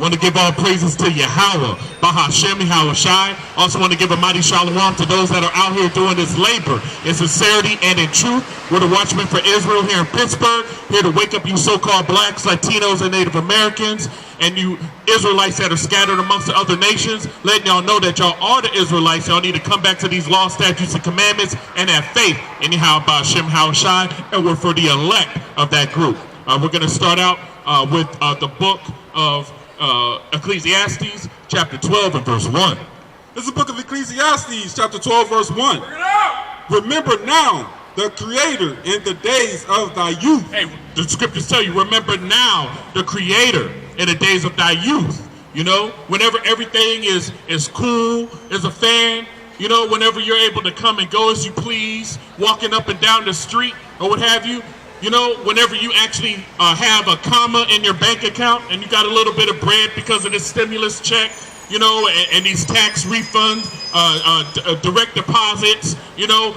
Want to give all praises to Yahweh, Bahashem, Yahweh Shai. Also want to give a mighty shalom to those that are out here doing this labor in sincerity and in truth. We're the Watchmen for Israel here in Pittsburgh, here to wake up you so-called blacks, Latinos, and Native Americans, and you Israelites that are scattered amongst the other nations, letting y'all know that y'all are the Israelites. Y'all need to come back to these laws, statutes, and commandments and have faith in Yahweh, Bahashem, Yahweh Shai, and we're for the elect of that group. We're going to start out with the book of Ecclesiastes, chapter 12 and verse 1. This is the book of Ecclesiastes, chapter 12, verse 1. Remember now the Creator in the days of thy youth. Hey, the scriptures tell you, remember now the Creator in the days of thy youth. You know, whenever everything is cool, is a fan, you know, whenever you're able to come and go as you please, walking up and down the street or what have you, you know, whenever you actually have a comma in your bank account and you got a little bit of bread because of this stimulus check, you know, and these tax refunds, direct deposits, you know,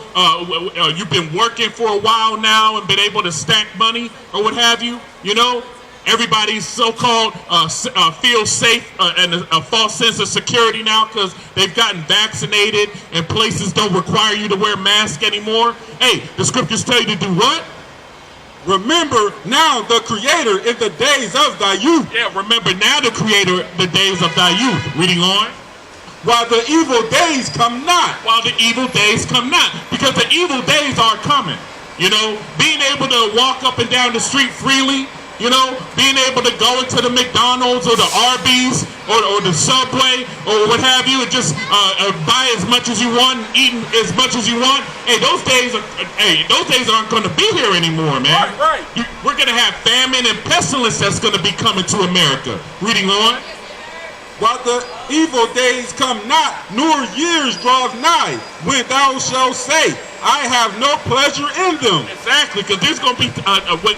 you've been working for a while now and been able to stack money or what have you, you know, everybody's so-called feels safe and a false sense of security now because they've gotten vaccinated and places don't require you to wear masks anymore. Hey, the scriptures tell you to do what? Remember now the Creator in the days of thy youth. Yeah, remember now the Creator the days of thy youth. Reading on. While the evil days come not. While the evil days come not. Because the evil days are coming. You know, being able to walk up and down the street freely, you know, being able to go into the McDonald's or the Arby's or the Subway or what have you and just buy as much as you want and eat as much as you want. Hey, those days aren't going to be here anymore, man. Right. We're going to have famine and pestilence that's going to be coming to America. Reading on. While the evil days come not, nor years draweth nigh, when thou shalt say, I have no pleasure in them. Exactly, because there's going to be,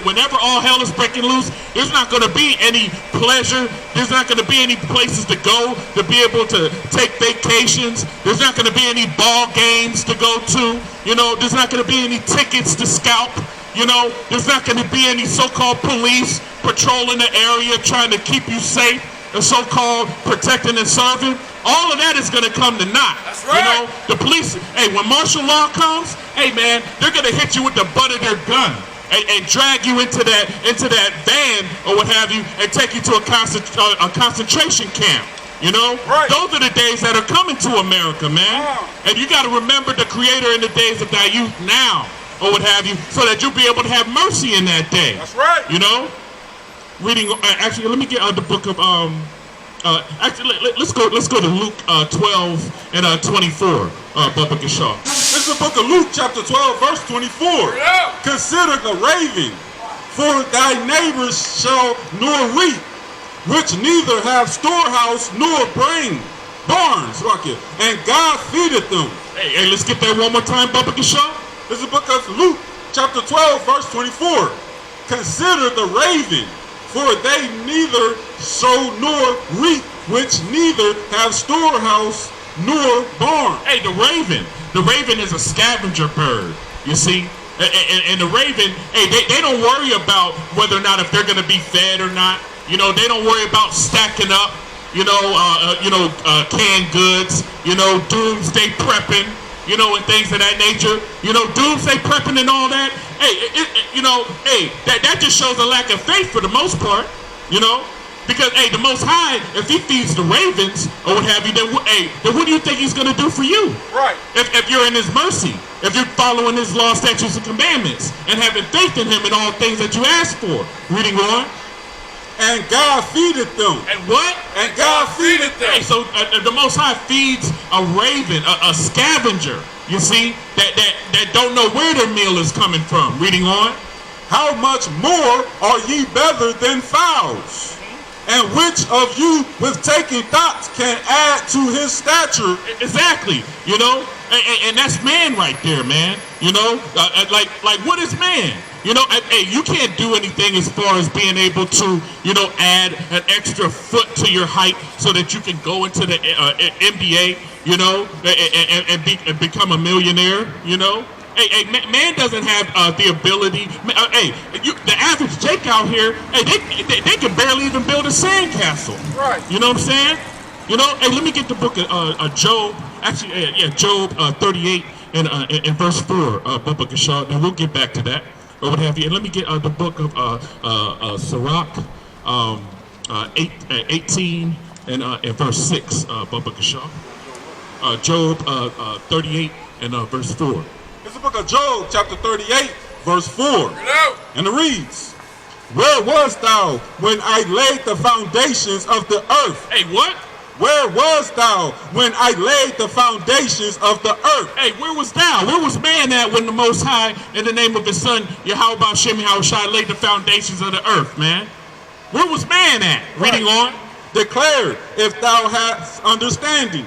whenever all hell is breaking loose, there's not going to be any pleasure. There's not going to be any places to go to be able to take vacations. There's not going to be any ball games to go to. You know, there's not going to be any tickets to scalp. You know, there's not going to be any so-called police patrolling the area trying to keep you safe. The so-called protecting and serving, all of that is going to come to naught. That's right. You know, the police, hey, when martial law comes, hey, man, they're going to hit you with the butt of their gun and drag you into that van or what have you and take you to a concentration camp. You know, right. Those are the days that are coming to America, man. Wow. And you got to remember the Creator in the days of thy youth now or what have you so that you'll be able to have mercy in that day. That's right. You know? Reading, actually, let me get the book of let's go to Luke 12 and 24. Bubba Gashaw. This is the book of Luke, chapter 12, verse 24. Yeah. Consider the raven, for thy neighbors shall nor reap, which neither have storehouse nor bring barns, and God feedeth them. Hey, let's get that one more time, Bubba Gashaw. This is the book of Luke, chapter 12, verse 24. Consider the raven, for they neither sow nor reap, which neither have storehouse nor barn. Hey, the raven is a scavenger bird, you see. And the raven, hey, they don't worry about whether or not if they're going to be fed or not. You know, they don't worry about stacking up, canned goods, doomsday prepping, and things of that nature. Doomsday prepping and all that. Hey, that just shows a lack of faith for the most part, because, hey, the Most High, if he feeds the ravens or what have you, then what do you think he's going to do for you? Right. If you're in his mercy, if you're following his law, statutes, and commandments, and having faith in him in all things that you ask for. Reading on. And God feedeth them. And what? And God feedeth them. Hey, so the Most High feeds a raven, a scavenger, you see, that don't know where their meal is coming from. Reading on. How much more are ye better than fowls? And which of you with taking thoughts can add to his stature? Exactly, and that's man right there, man. Like what is man? Hey, you can't do anything as far as being able to, add an extra foot to your height so that you can go into the NBA, and become a millionaire, Man doesn't have the ability. The average Jake out here, they can barely even build a sandcastle. Right. You know what I'm saying? You know, let me get the book of Job. Actually, Job 38 and verse 4, Bubba Gashad, and we'll get back to that, or what have you. And let me get the book of Sirach 18 and verse 6, Bubba Gashad. Job 38 and verse 4. It's the book of Job, chapter 38, verse 4. And it reads, "Where was thou when I laid the foundations of the earth?" Hey, what? Where was thou when I laid the foundations of the earth? Hey, where was thou? Where was man at when the Most High, in the name of his son, Yahweh Shem Yahushai, laid the foundations of the earth, man? Where was man at? Right. Reading on. Declare, if thou hast understanding,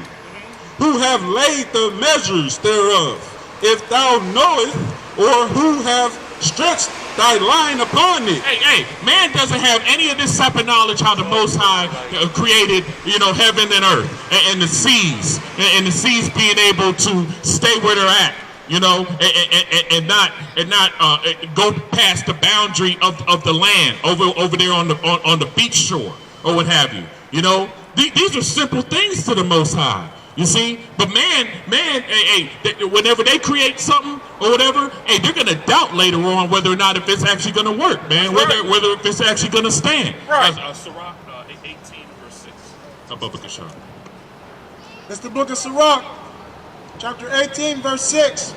who have laid the measures thereof, if thou knowest, or who have stretched thy line upon it. Hey, man doesn't have any of this type of knowledge how the Most High created, heaven and earth and the seas, and the seas being able to stay where they're at, and not go past the boundary of the land over there on the beach shore or what have you. These are simple things to the Most High. You see, but man, whenever they create something or whatever, they're gonna doubt later on whether or not if it's actually gonna work, man. Right. Whether if it's actually gonna stand. Right. Sirach 18 verse 6. Above Kashar. It's the book of Sirach, chapter 18, verse 6.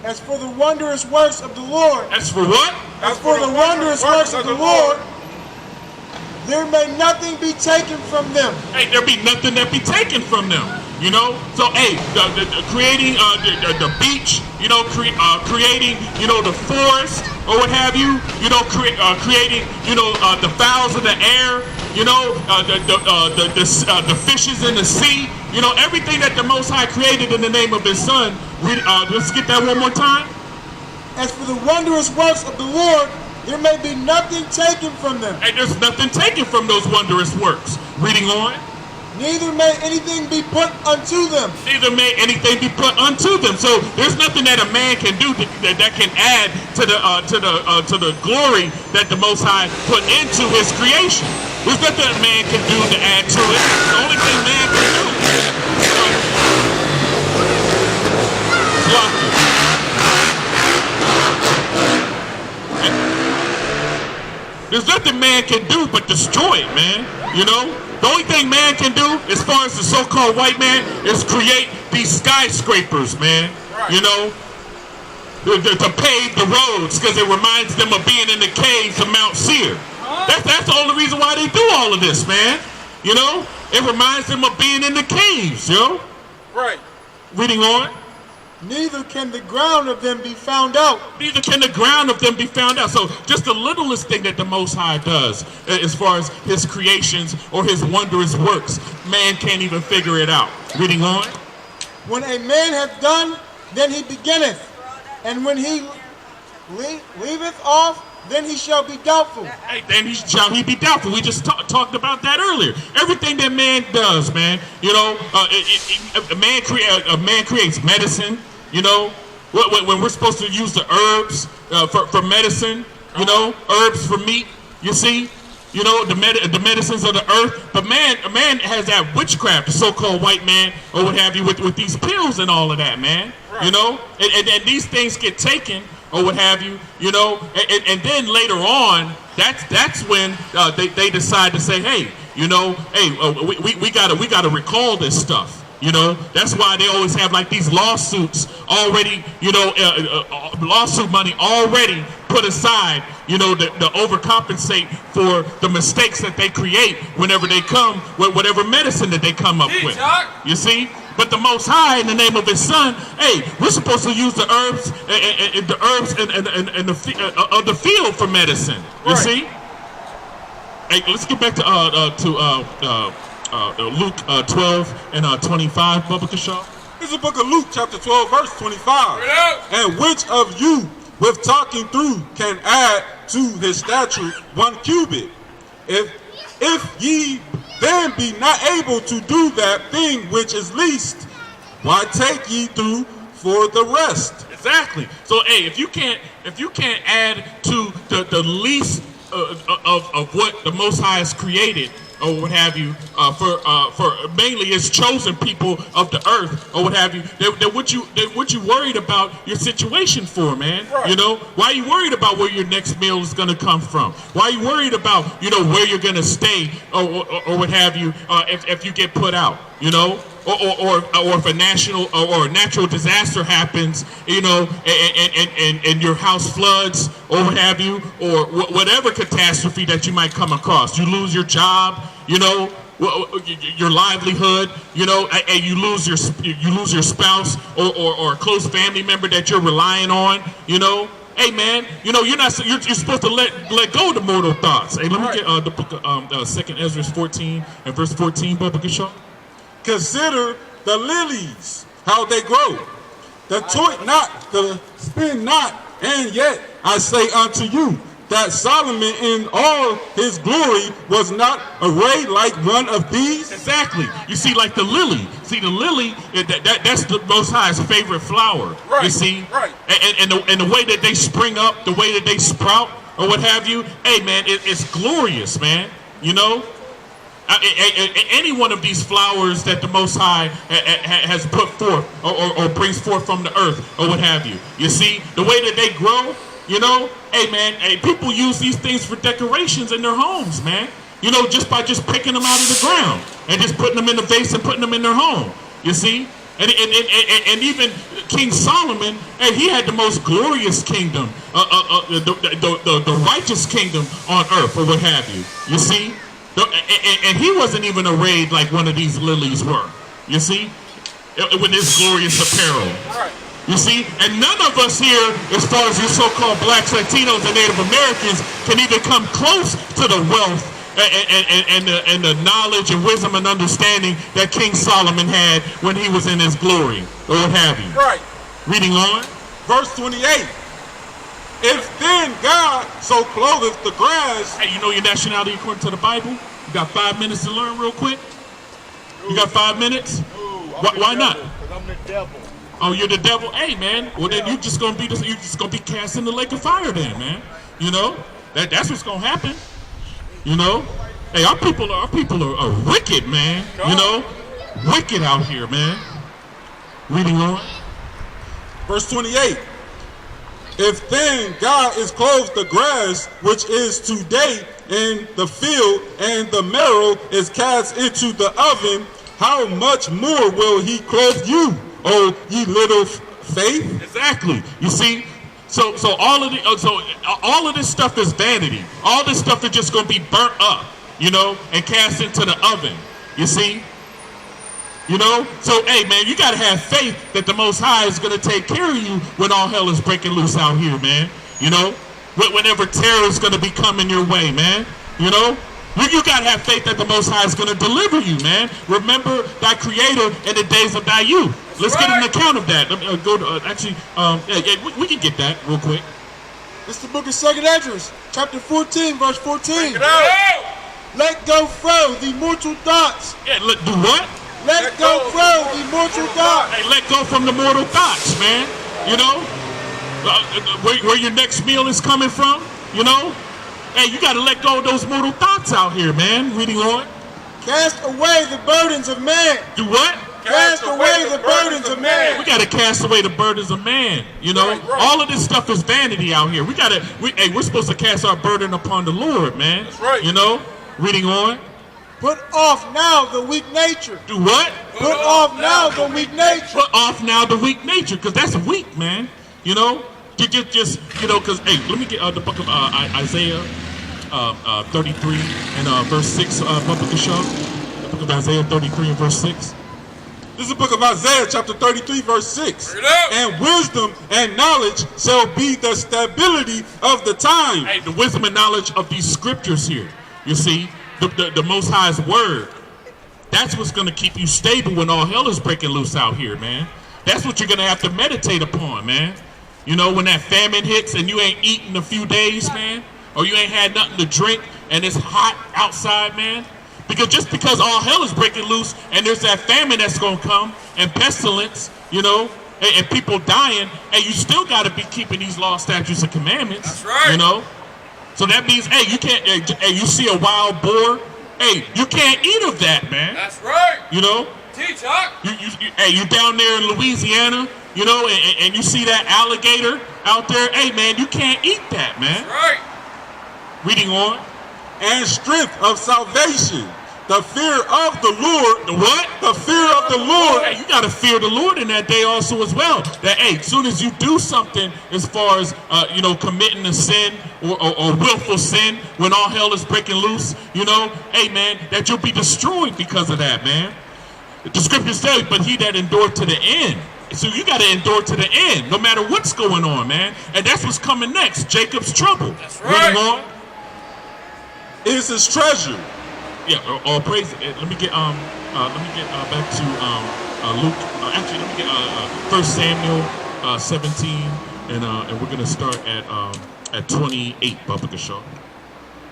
As for the wondrous works of the Lord. As for what? As for the wondrous works of the Lord, there may nothing be taken from them. There be nothing that be taken from them. So creating the beach, creating the forest or what have you, creating the fowls of the air, the fishes in the sea, everything that the Most High created in the name of His Son. Let's get that one more time. As for the wondrous works of the Lord, there may be nothing taken from them. There's nothing taken from those wondrous works. Reading on. Neither may anything be put unto them. Neither may anything be put unto them. So there's nothing that a man can do that can add to the glory that the Most High put into His creation. There's nothing a man can do to add to it. The only thing man can do. There's nothing man can do but destroy it, man. The only thing man can do, as far as the so-called white man, is create these skyscrapers, man. Right. To pave the roads, because it reminds them of being in the caves of Mount Seir. That's the only reason why they do all of this, man. It reminds them of being in the caves, Right. Reading on. Neither can the ground of them be found out. Neither can the ground of them be found out. So just the littlest thing that the Most High does, as far as His creations or His wondrous works, man can't even figure it out. Reading on. When a man hath done, then he beginneth. And when he leaveth off, then he shall be doubtful. Then shall he be doubtful. We just talked about that earlier. Everything that man does, man, a man creates medicine. When we're supposed to use the herbs for medicine, herbs for meat. You see, the medicines of the earth. But a man has that witchcraft, the so-called white man or what have you, with these pills and all of that, man. Right. And these things get taken or what have you, and then later on, that's when they decide to say, hey, we gotta recall this stuff. That's why they always have like these lawsuits already, lawsuit money already put aside, to overcompensate for the mistakes that they create whenever they come with whatever medicine that they come up with. You see? But the Most High, in the name of His Son, we're supposed to use the herbs and the field for medicine. You see? Let's get back to Luke 12 and 25, Bubba Kashaw. This is the book of Luke, chapter 12, verse 25. And which of you, with talking through, can add to his stature 1 cubit? If ye then be not able to do that thing which is least, why take ye through for the rest? Exactly. So hey, if you can't add to the least of what the Most High has created or what have you, for mainly its chosen people of the earth or what have you, then what you worried about your situation for, man? Right. You know, why are you worried about where your next meal is going to come from? Why are you worried about where you're going to stay or what have you if you get put out? You know. Or if a national or a natural disaster happens, and your house floods or what have you, or whatever catastrophe that you might come across, you lose your job, your livelihood, and you lose your spouse or a close family member that you're relying on, Hey man, you're supposed to let go of the mortal thoughts. Hey, let me get the book of 2nd Ezra 14 and verse 14, Bubba Gashaw. Consider the lilies, how they grow. The toil not, the spin not, and yet I say unto you that Solomon in all his glory was not arrayed like one of these. Exactly. You see, like the lily. See, the lily, that's the Most High's favorite flower. Right. You see? Right. And the way that they spring up, the way that they sprout, or what have you, hey man, it's glorious, man. Any one of these flowers that the Most High has put forth or brings forth from the earth or what have you. You see, the way that they grow, hey man, people use these things for decorations in their homes, man. Just by picking them out of the ground and just putting them in a vase and putting them in their home. You see? And even King Solomon, hey, he had the most glorious kingdom, the righteous kingdom on earth or what have you. You see? And he wasn't even arrayed like one of these lilies were, you see, with his glorious apparel. Right. You see, and none of us here, as far as you so-called blacks, Latinos, and Native Americans, can even come close to the wealth and the knowledge and wisdom and understanding that King Solomon had when he was in his glory, or what have you. Right. Reading on. Verse 28. If then God so clotheth the grass. Hey, you know your nationality according to the Bible? You got 5 minutes to learn real quick? You got 5 minutes? Why not? Because I'm the devil. Oh, you're the devil? Hey, man. Well, then you're just gonna be cast in the lake of fire, then, man. That's what's gonna happen. Hey, our people are wicked, man. Wicked out here, man. Reading on. Verse 28. If then God is clothed the grass, which is today in the field, and the marrow is cast into the oven, how much more will he clothe you, O ye little faith? Exactly. You see, so all of this stuff is vanity. All this stuff is just going to be burnt up, and cast into the oven. You see. So hey man, you gotta have faith that the Most High is gonna take care of you when all hell is breaking loose out here, man. Whenever terror is gonna be coming your way, man. You gotta have faith that the Most High is gonna deliver you, man. Remember thy Creator in the days of thy youth. Let's get an account of that. Let me go to we can get that real quick. It's the book of 2nd Ezra, chapter 14, verse 14. Let go from the mortal thoughts. Yeah, do what? Let go from the mortal thoughts. Hey, let go from the mortal thoughts, man. Where your next meal is coming from, Hey, you got to let go of those mortal thoughts out here, man. Reading on. Cast away the burdens of man. Do what? Cast away the burdens of man. We got to cast away the burdens of man. Right. All of this stuff is vanity out here. We're supposed to cast our burden upon the Lord, man. That's right. Reading on. Put off now the weak nature. Do what? Put off now the weak nature. Put off now the weak nature, because that's weak, man. Because hey, let me get the book of Isaiah 33 and verse 6, Bubba Gashaw. The book of Isaiah 33 and verse 6. This is the book of Isaiah, chapter 33, verse 6. And wisdom and knowledge shall be the stability of the time. Hey, the wisdom and knowledge of these scriptures here, you see. The Most High's word, that's what's going to keep you stable when all hell is breaking loose out here, man. That's what you're going to have to meditate upon, man. When that famine hits and you ain't eaten a few days, man, or you ain't had nothing to drink and it's hot outside, man. Because all hell is breaking loose and there's that famine that's going to come and pestilence, and people dying, and you still got to be keeping these laws, statutes, and commandments. That's right. You know? So that means, hey, you can't, hey, you see a wild boar, hey, you can't eat of that, man. That's right. You know? Teach, Huck. Hey, you down there in Louisiana, you know, and you see that alligator out there, hey, man, you can't eat that, man. That's right. Reading on. And strength of salvation. The fear of the Lord. The what? The fear of the Lord. Hey, you got to fear the Lord in that day also as well. That, hey, as soon as you do something as far as, you know, committing a sin or willful sin, when all hell is breaking loose, you know, hey, man, that you'll be destroyed because of that, man. The scriptures say, but he that endured to the end. So you got to endure to the end, no matter what's going on, man. And that's what's coming next, Jacob's trouble. That's right. Reading on. Is his treasure. Yeah, all praise. Let me get back to Luke. Actually, let me get 1 Samuel 17, and we're gonna start at 28. Baba Gashaw.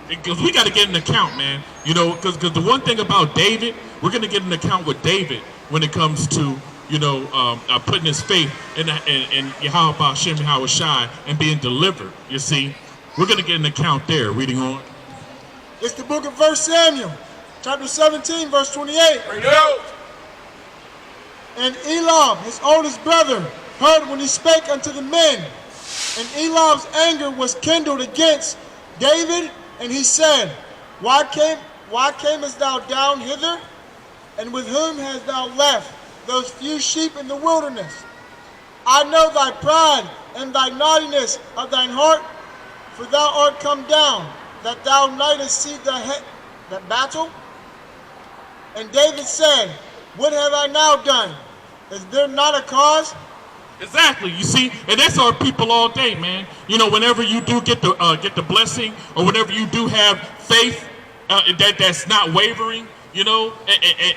Because we got to get an account, man. You know, because the one thing about David, we're gonna get an account with David when it comes to, you know, putting his faith in Yahweh Hashem Yahweh Shai and being delivered. You see, we're gonna get an account there. Reading on. It's the book of 1 Samuel, chapter 17, verse 28. Bring it out. And Elam, his oldest brother, heard when he spake unto the men. And Elam's anger was kindled against David, and he said, Why camest thou down hither? And with whom hast thou left those few sheep in the wilderness? I know thy pride and thy naughtiness of thine heart, for thou art come down, that thou mightest see the battle. And David said, What have I now done? Is there not a cause? Exactly. You see, and that's our people all day, man. You know, whenever you do get the blessing, or whenever you do have faith that's not wavering, you know,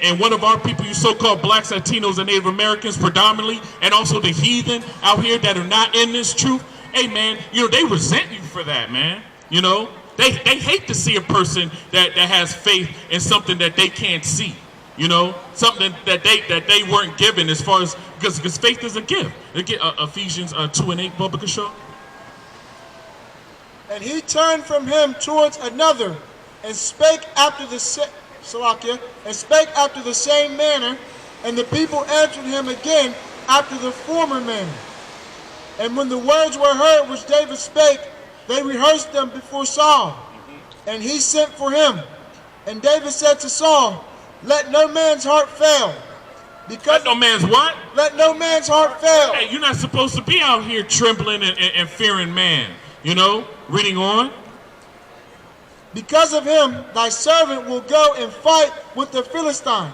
and one of our people, you so-called blacks, Latinos, and Native Americans predominantly, and also the heathen out here that are not in this truth, hey, man, you know, they resent you for that, man. You know, they hate to see a person that has faith in something that they can't see. You know, something that they weren't given, as far as because faith is a gift. They get Ephesians 2:8, Baba Kashaw. And he turned from him towards another, and spake after the same manner, and the people answered him again after the former manner. And when the words were heard which David spake, they rehearsed them before Saul, and he sent for him. And David said to Saul, Let no man's heart fail. Let no man's what? Let no man's heart fail. Hey, you're not supposed to be out here trembling and fearing man. You know, reading on. Because of him, thy servant will go and fight with the Philistine.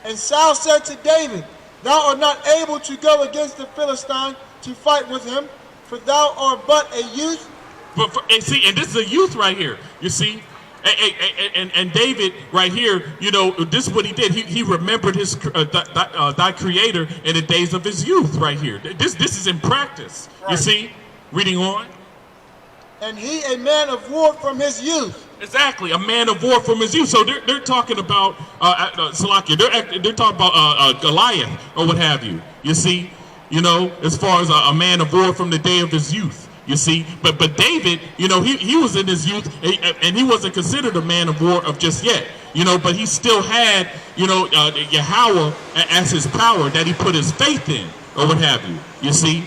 And Saul said to David, Thou art not able to go against the Philistine to fight with him, for thou art but a youth. And see, and this is a youth right here. You see. And David right here, you know, this is what he did. He remembered his thy creator in the days of his youth right here. This is in practice. Right. You see, reading on. And he a man of war from his youth. Exactly, a man of war from his youth. So they're talking about Salakia. They're talking about Goliath or what have you. You see, you know, as far as a man of war from the day of his youth. You see, but David, you know, he was in his youth, and he wasn't considered a man of war of just yet, you know, but he still had, you know, Yahweh as his power that he put his faith in, or what have you. You see,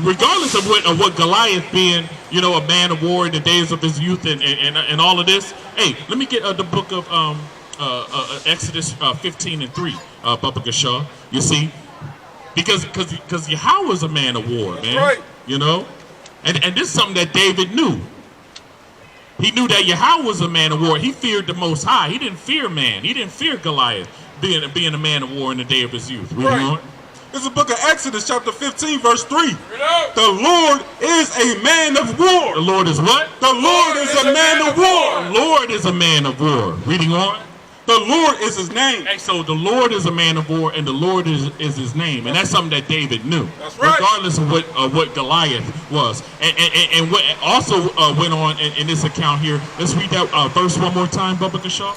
regardless of what Goliath being, you know, a man of war in the days of his youth and all of this. Hey, let me get the book of Exodus 15:3, Baba Gashaw. You see, because Yahweh was a man of war, man. Right. You know. And this is something that David knew. He knew that Yahweh was a man of war. He feared the Most High. He didn't fear man. He didn't fear Goliath being a man of war in the day of his youth. Right. This is the book of Exodus, chapter 15, verse 3. The Lord is a man of war. The Lord is what? The Lord is a man of war. The Lord is a man of war. Reading on. The Lord is his name. Hey, so the Lord is a man of war, and the Lord is his name, and that's something that David knew. That's right. Regardless of what Goliath was, and what also went on in this account here. Let's read that verse one more time, Baba Gashaw.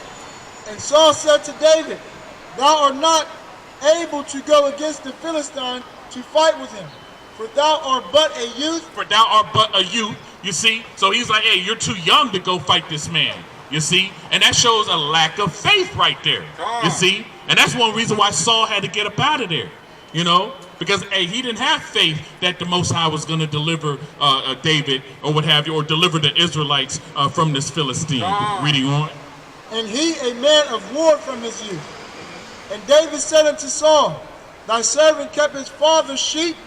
And Saul said to David, Thou art not able to go against the Philistine to fight with him, for thou art but a youth. For thou art but a youth, you see? So he's like, hey, you're too young to go fight this man, you see? And that shows a lack of faith right there, you see? And that's one reason why Saul had to get up out of there, you know? Because, hey, he didn't have faith that the Most High was going to deliver David or what have you, or deliver the Israelites from this Philistine. Reading on. And he a man of war from his youth. And David said unto Saul, thy servant kept his father's sheep,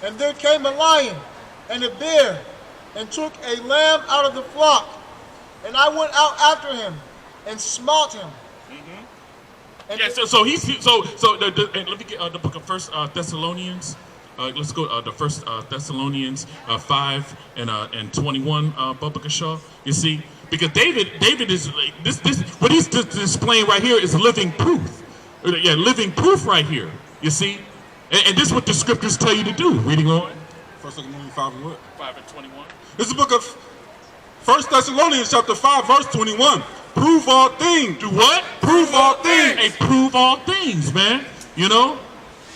and there came a lion and a bear, and took a lamb out of the flock. And I went out after him, and smote him. And yeah, so let me get the book of First Thessalonians. Let's go the First Thessalonians 5 and 21. Bubba Shaw. You see, because David is this what he's displaying right here is living proof. Yeah, living proof right here. You see, and this is what the scriptures tell you to do. Reading on. First Thessalonians 5 and what? 5 and 21. This is the book of First Thessalonians chapter 5 verse 21. Prove all things. Do what? Prove all things. Hey, prove all things, man. You know?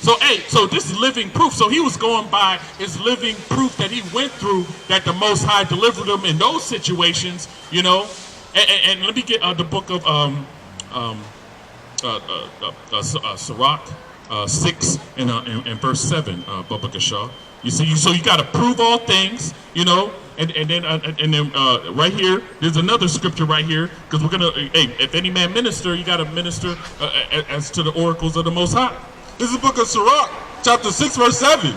So, hey, so this is living proof. So he was going by his living proof that he went through, that the Most High delivered him in those situations, you know? And let me get the book of Sirach 6 and verse 7, Bubba Shaw. You see, so you got to prove all things, you know? And then right here, there's another scripture right here, because we're gonna. Hey, if any man minister, you gotta minister as to the oracles of the Most High. This is the book of Sirach, chapter 6, verse 7.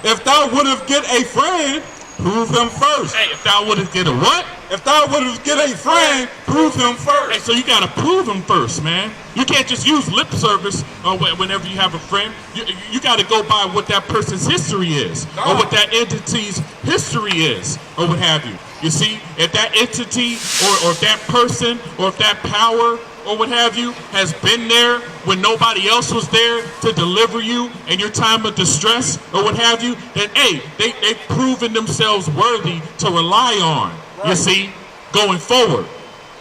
If thou wouldst get a friend, prove him first. Hey, if thou wouldst get a what? If thou wouldst get a friend, prove him first. Hey, so you gotta prove him first, man. You can't just use lip service whenever you have a friend. You gotta go by what that person's history is, or what that entity's history is, or what have you. You see, if that entity, or if that person, or if that power, or what have you, has been there when nobody else was there to deliver you in your time of distress, or what have you, then, hey, they've proven themselves worthy to rely on. You see, going forward,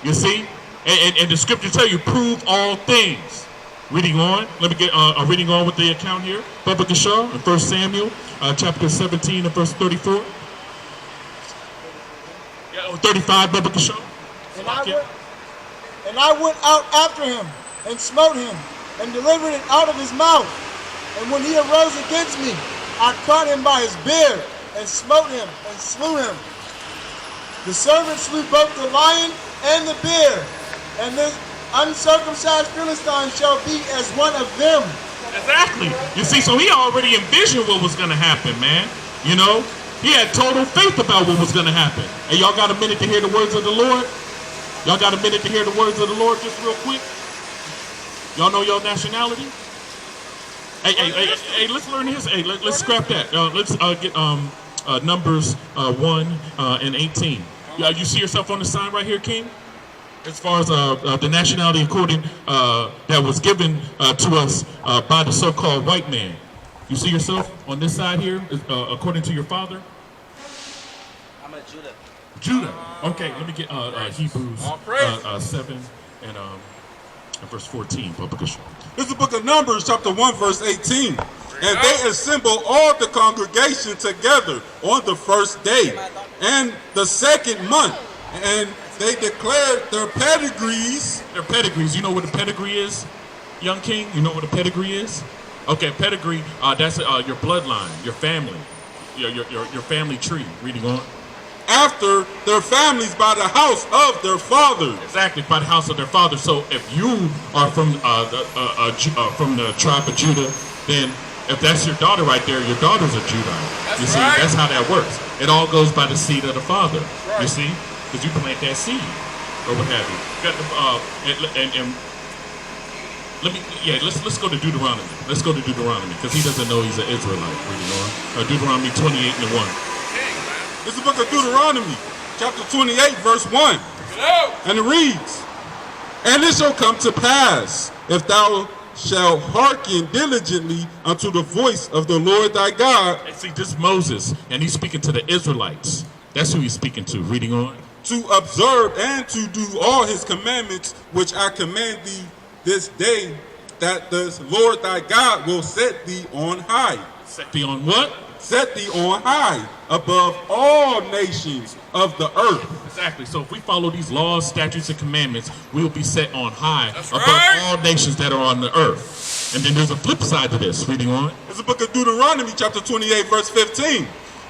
you see, and the scripture tell you, prove all things. Reading on, let me get reading on with the account here. Bubba Shaw in 1 Samuel, chapter 17 and verse 34. Yeah, 35, Bubba Shaw. And I went out after him, and smote him, and delivered it out of his mouth. And when he arose against me, I caught him by his beard, and smote him, and slew him. The servant slew both the lion and the bear, and the uncircumcised Philistine shall be as one of them. Exactly. You see, so he already envisioned what was going to happen, man. You know, he had total faith about what was going to happen. Hey, y'all got a minute to hear the words of the Lord? Y'all got a minute to hear the words of the Lord just real quick? Y'all know your nationality? Hey, let's learn his. Hey, let's scrap that. Let's get Numbers 1 and 18. You see yourself on the sign right here, King? As far as the nationality according that was given to us by the so-called white man. You see yourself on this side here, according to your father? I'm a Judah. Judah. Okay, let me get Hebrews 7 and verse 14. This is the book of Numbers, chapter 1, verse 18. And they assembled all the congregation together on the first day and the second month, and they declared their pedigrees. Their pedigrees. You know what a pedigree is, young king? You know what a pedigree is? Okay, pedigree. That's your bloodline, your family, your family tree. Reading on. After their families by the house of their fathers. Exactly, by the house of their fathers. So if you are from the tribe of Judah, then if that's your daughter right there, your daughter's a Judite. You see, that's how that works. It all goes by the seed of the father. Right. You see, because you plant that seed or what have you. Got the, let's go to Deuteronomy. Let's go to Deuteronomy because he doesn't know he's an Israelite. Reading on Deuteronomy 28 and 1. This is the book of Deuteronomy, chapter 28, verse 1. And it reads, And it shall come to pass, if thou shalt hearken diligently unto the voice of the Lord thy God. And see, this is Moses, and he's speaking to the Israelites. That's who he's speaking to. Reading on. To observe and to do all his commandments, which I command thee this day, that the Lord thy God will set thee on high. Set thee on what? Set thee on high above all nations of the earth. Exactly. So if we follow these laws, statutes, and commandments, we will be set on high above right. all nations that are on the earth. And then there's a flip side to this. Reading on. It's the book of Deuteronomy, chapter 28, verse 15.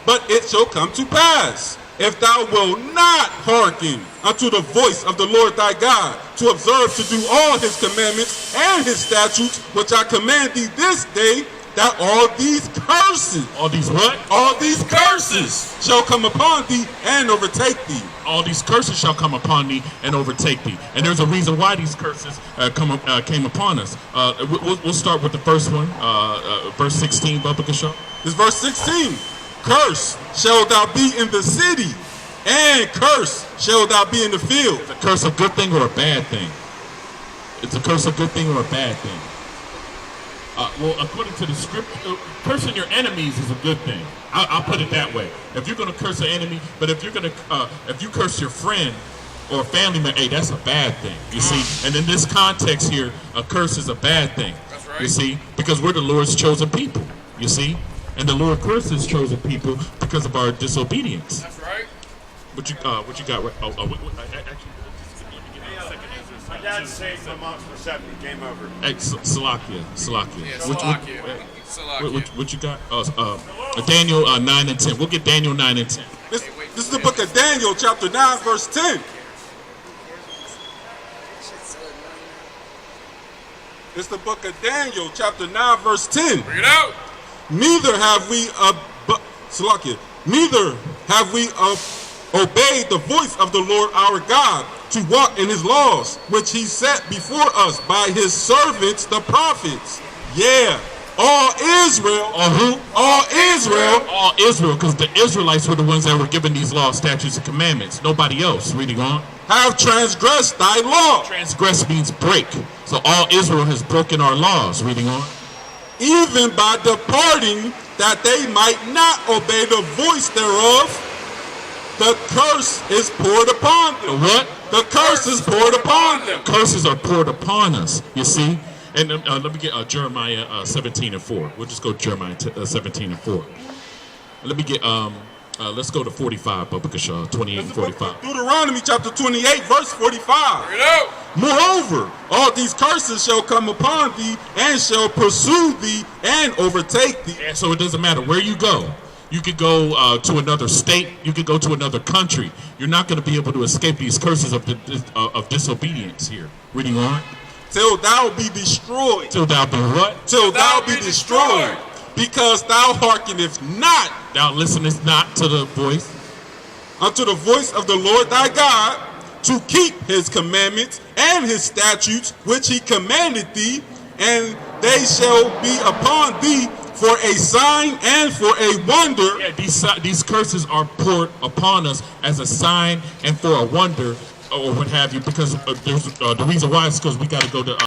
But it shall come to pass, if thou wilt not hearken unto the voice of the Lord thy God, to observe to do all his commandments and his statutes, which I command thee this day, that all these curses, All these what? all these curses shall come upon thee and overtake thee. All these curses shall come upon thee and overtake thee. And there's a reason why these curses came upon us. We'll start with the first one, verse 16, Bubba Kashaw. This verse 16. Curse shall thou be in the city, and curse shall thou be in the field. Is a curse a good thing or a bad thing? It's a curse a good thing or a bad thing? Well, according to the script, cursing your enemies is a good thing. I'll put it that way. If you're going to curse an enemy, but if you curse your friend or a family member, hey, that's a bad thing. You see, and in this context here, a curse is a bad thing. That's right. You see, because we're the Lord's chosen people. You see, and the Lord curses chosen people because of our disobedience. That's right. What you got? Actually, let me give you a second. My dad saved my mom's for 70. Game over. Hey, Salakia. Yeah, What you got? Daniel 9 and 10. We'll get Daniel 9 and 10. This is the book of Daniel, chapter 9, verse 10. It's the book of Daniel, chapter 9, verse 10. Bring it out. Neither have we obeyed the voice of the Lord our God to walk in his laws, which he set before us by his servants, the prophets. Yeah, all Israel. All who? All Israel. All Israel, because the Israelites were the ones that were given these laws, statutes, and commandments. Nobody else. Reading on. Have transgressed thy law. Transgress means break. So all Israel has broken our laws. Reading on. Even by departing, that they might not obey the voice thereof, the curse is poured upon them. The what? The curse is poured upon them. Curses are poured upon us. You see. And let me get Jeremiah 17 and 4. We'll just go Jeremiah 17 and 4. Let me get let's go to 45, Bubba Kashaw, 28 and 45. Deuteronomy chapter 28, verse 45. Bring it out. Moreover, all these curses shall come upon thee, and shall pursue thee, and overtake thee. And so it doesn't matter where you go. You could go to another state. You could go to another country. You're not going to be able to escape these curses of disobedience here. Reading on. Till thou be destroyed. Till thou be what? Till thou be destroyed. Because thou hearkenest not Thou listenest not to the voice. unto the voice of the Lord thy God, to keep his commandments and his statutes, which he commanded thee, and they shall be upon thee for a sign and for a wonder. Yeah, these curses are poured upon us as a sign and for a wonder, or what have you, because the reason why is because we got to go to